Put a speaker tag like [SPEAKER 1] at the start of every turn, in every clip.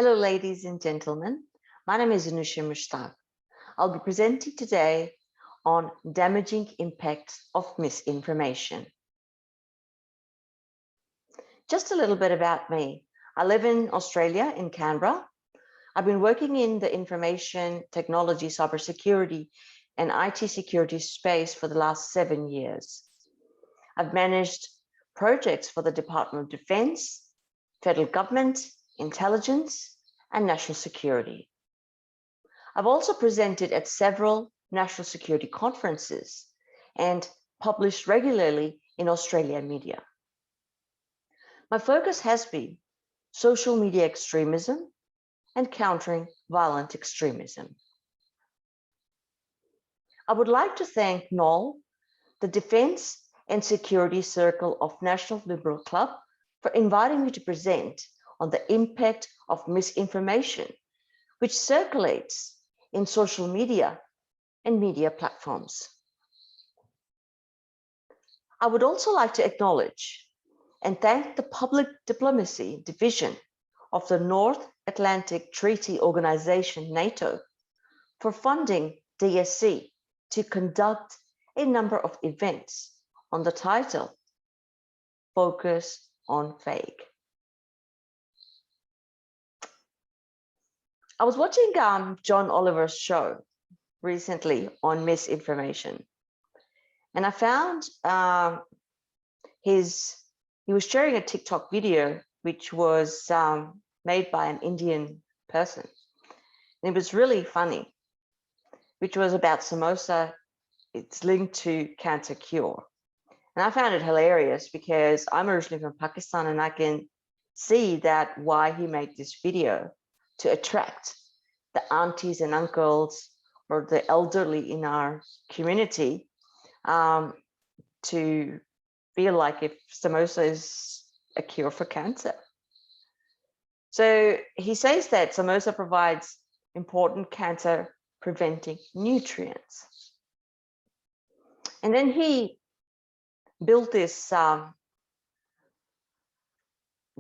[SPEAKER 1] Hello, ladies and gentlemen. My name is Anooshe Mushtaq. I'll be presenting today on damaging impacts of misinformation. Just a little bit about me. I live in Australia, in Canberra. I've been working in the information technology, cybersecurity, and IT security space for the last 7 years. I've managed projects for the Department of Defense, federal government, intelligence, and national security. I've also presented at several national security conferences and published regularly in Australian media. My focus has been social media extremism and countering violent extremism. I would like to thank NOL, the Defence and Security Circle of National Liberal Club, for inviting me to present on the impact of misinformation, which circulates in social media and media platforms. I would also like to acknowledge and thank the Public Diplomacy Division of the North Atlantic Treaty Organization, NATO, for funding DSC to conduct a number of events on the title, Focus on Fake. I was watching John Oliver's show recently on misinformation, and I found he was sharing a TikTok video which was made by an Indian person. And it was really funny, which was about samosa. It's linked to cancer cure. And I found it hilarious because I'm originally from Pakistan, and I can see that why he made this video to attract the aunties and uncles or the elderly in our community to feel like if samosa is a cure for cancer. So he says that samosa provides important cancer preventing nutrients. And then he built this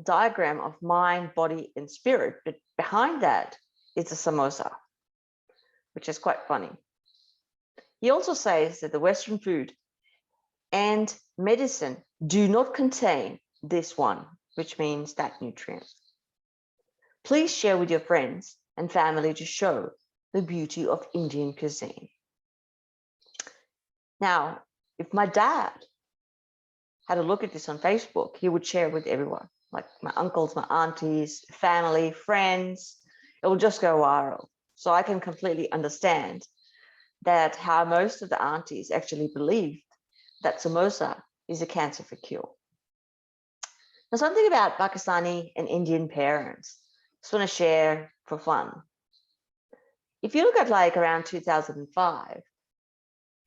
[SPEAKER 1] diagram of mind, body, and spirit, but behind that is a samosa, which is quite funny. He also says that the Western food and medicine do not contain this one, which means that nutrient. Please share with your friends and family to show the beauty of Indian cuisine. Now, if my dad had a look at this on Facebook, he would share with everyone, like my uncles, my aunties, family, friends. It will just go viral. So I can completely understand that how most of the aunties actually believe that samosa is a cancer for cure. Now, something about Pakistani and Indian parents, just want to share for fun. If you look at like around 2005,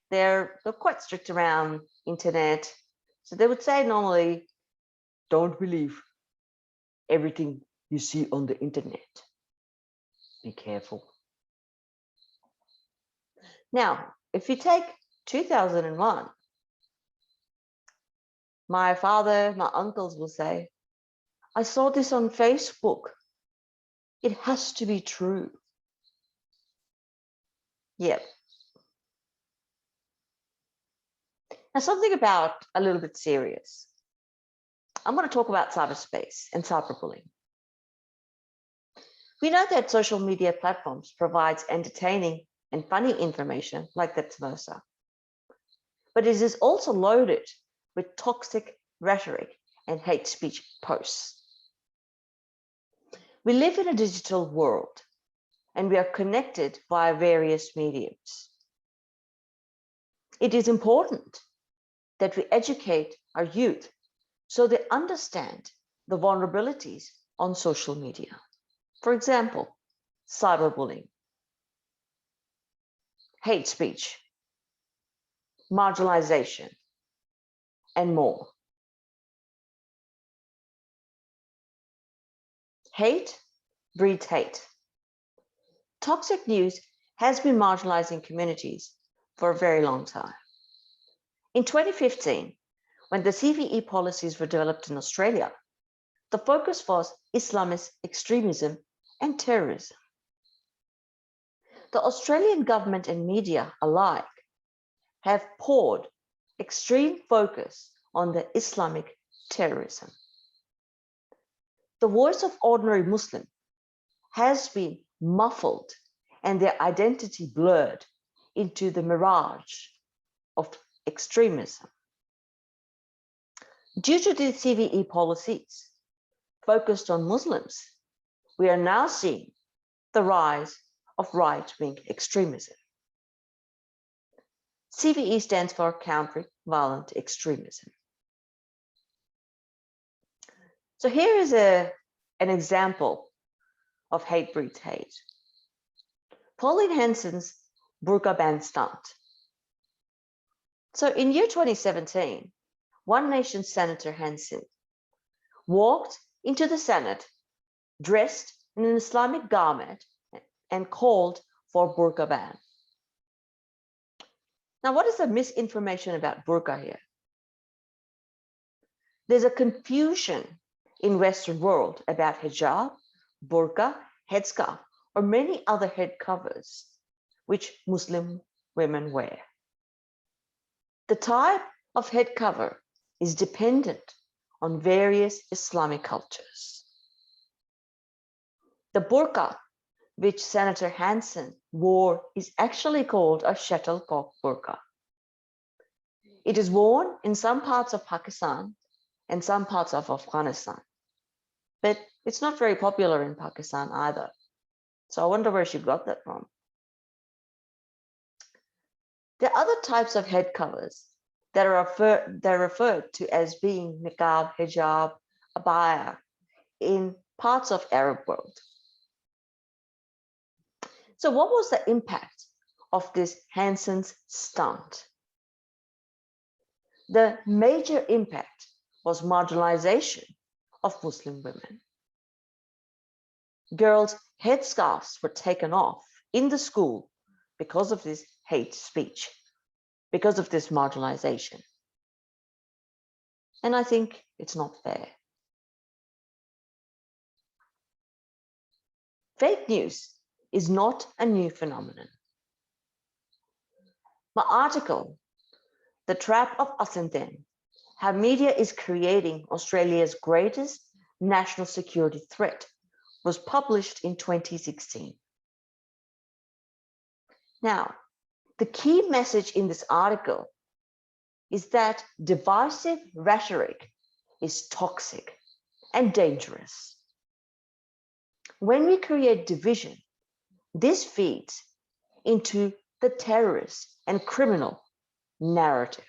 [SPEAKER 1] they're quite strict around internet. So they would say normally, don't believe everything you see on the internet. Be careful. Now, if you take 2001, my father, my uncles will say, I saw this on Facebook. It has to be true. Yep. Now, something about a little bit serious. I'm going to talk about cyberspace and cyberbullying. We know that social media platforms provides entertaining and funny information like that samosa, but it is also loaded with toxic rhetoric and hate speech posts. We live in a digital world, and we are connected via various mediums. It is important that we educate our youth so they understand the vulnerabilities on social media. For example, cyberbullying, hate speech, marginalization, and more. Hate breeds hate. Toxic news has been marginalizing communities for a very long time. In 2015, when the CVE policies were developed in Australia, the focus was Islamist extremism and terrorism. The Australian government and media alike have poured extreme focus on the Islamic terrorism. The voice of ordinary Muslim has been muffled and their identity blurred into the mirage of extremism. Due to the CVE policies focused on Muslims, we are now seeing the rise of right-wing extremism. CVE stands for Countering Violent Extremism. So here is an example of hate breeds hate. Pauline Hanson's burqa ban stunt. So in year 2017, One Nation Senator Hanson walked into the Senate dressed in an Islamic garment and called for burqa ban. Now, what is the misinformation about burqa here? There's a confusion in Western world about hijab, burqa, headscarf, or many other head covers which Muslim women wear. The type of head cover is dependent on various Islamic cultures. The burqa which Senator Hanson wore is actually called a shuttlecock burqa. It is worn in some parts of Pakistan and some parts of Afghanistan, but it's not very popular in Pakistan either. So I wonder where she got that from. There are other types of head covers that are referred to as being niqab, hijab, abaya in parts of Arab world. So what was the impact of this Hanson's stunt? The major impact was marginalization of Muslim women. Girls' headscarves were taken off in the school because of this hate speech, because of this marginalization. And I think it's not fair. Fake news is not a new phenomenon. My article, The Trap of Us and Them, How Media is Creating Australia's Greatest National Security Threat, was published in 2016. Now, the key message in this article is that divisive rhetoric is toxic and dangerous. When we create division, this feeds into the terrorist and criminal narrative.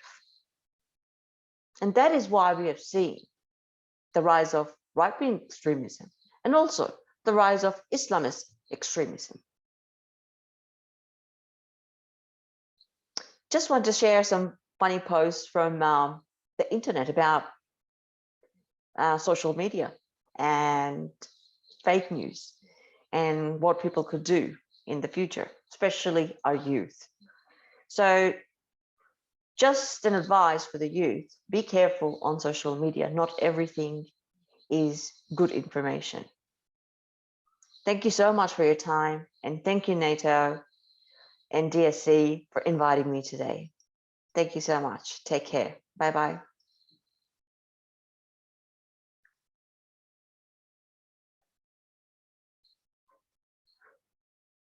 [SPEAKER 1] And that is why we have seen the rise of right-wing extremism and also the rise of Islamist extremism. Just want to share some funny posts from the internet about social media and fake news and what people could do in the future, especially our youth. So just an advice for the youth, be careful on social media. Not everything is good information. Thank you so much for your time, and thank you, NATO and DSC, for inviting me today. Thank you so much. Take care. Bye-bye.